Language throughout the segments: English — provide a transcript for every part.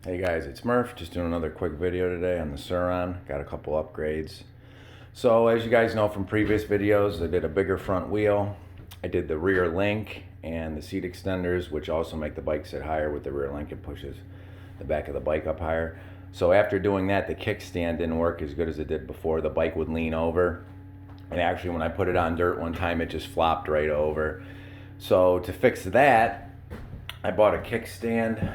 Hey guys, it's Murph, just doing another quick video today on the Sur-Ron. Got a couple upgrades. So as you guys know from previous videos, I did a bigger front wheel. I did the rear link and the seat extenders, which also make the bike sit higher with the rear link. It pushes the back of the bike up higher. So after doing that, the kickstand didn't work as good as it did before. The bike would lean over. And actually when I put it on dirt one time, it just flopped right over. So to fix that, I bought a kickstand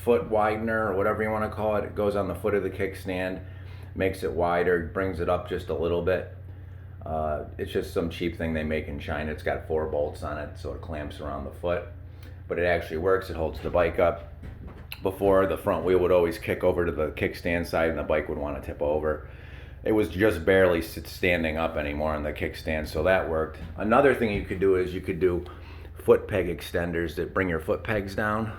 foot widener, or whatever you want to call it. It goes on the foot of the kickstand, makes it wider, brings it up just a little bit. It's just some cheap thing they make in China. It's got 4 bolts on it, so it clamps around the foot. But it actually works. It holds the bike up. Before, the front wheel would always kick over to the kickstand side and the bike would want to tip over. It was just barely standing up anymore on the kickstand, so that worked. Another thing you could do is you could do foot peg extenders that bring your foot pegs down,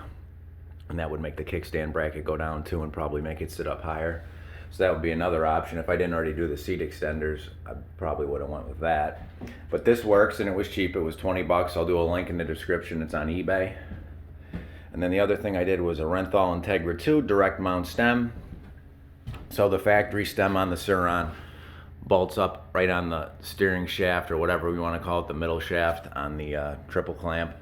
and that would make the kickstand bracket go down too and probably make it sit up higher. So that would be another option. If I didn't already do the seat extenders, I probably would have went with that. But this works and it was cheap. It was 20 bucks. I'll do a link in the description. It's on eBay. And then the other thing I did was a Renthal Integra 2 direct mount stem. So the factory stem on the Surron bolts up right on the steering shaft, or whatever we want to call it, the middle shaft on the triple clamp.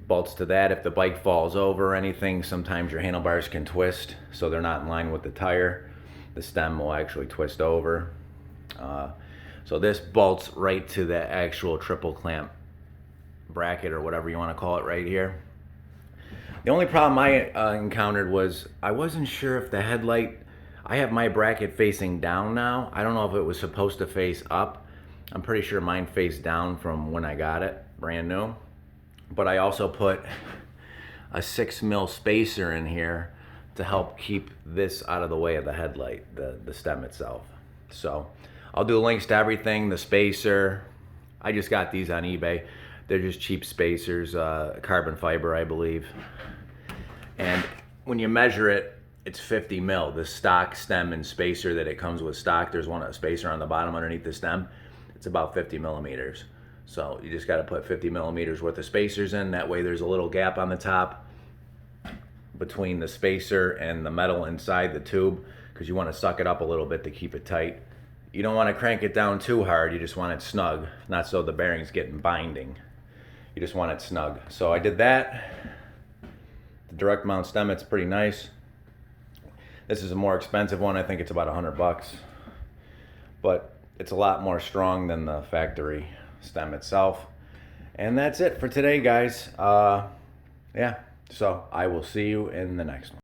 Bolts to that. If the bike falls over or anything, sometimes your handlebars can twist, so they're not in line with the tire. The stem will actually twist over. So this bolts right to the actual triple clamp bracket, or whatever you want to call it, right here. The only problem I encountered was I wasn't sure if the headlight, I have my bracket facing down now. I don't know if it was supposed to face up. I'm pretty sure mine faced down from when I got it, brand new. But I also put a 6mm spacer in here to help keep this out of the way of the headlight, the stem itself. So I'll do links to everything, the spacer. I just got these on eBay. They're just cheap spacers, carbon fiber, I believe. And when you measure it, it's 50 mil. The stock stem and spacer that it comes with stock, there's a spacer on the bottom underneath the stem. It's about 50 millimeters. So you just got to put 50 millimeters worth of spacers in. That way there's a little gap on the top between the spacer and the metal inside the tube, because you want to suck it up a little bit to keep it tight. You don't want to crank it down too hard. You just want it snug, not so the bearings get binding. You just want it snug. So I did that. The direct mount stem, it's pretty nice. This is a more expensive one. I think it's about 100 bucks. But it's a lot more strong than the factory stem itself. And that's it for today, guys. Yeah, so I will see you in the next one.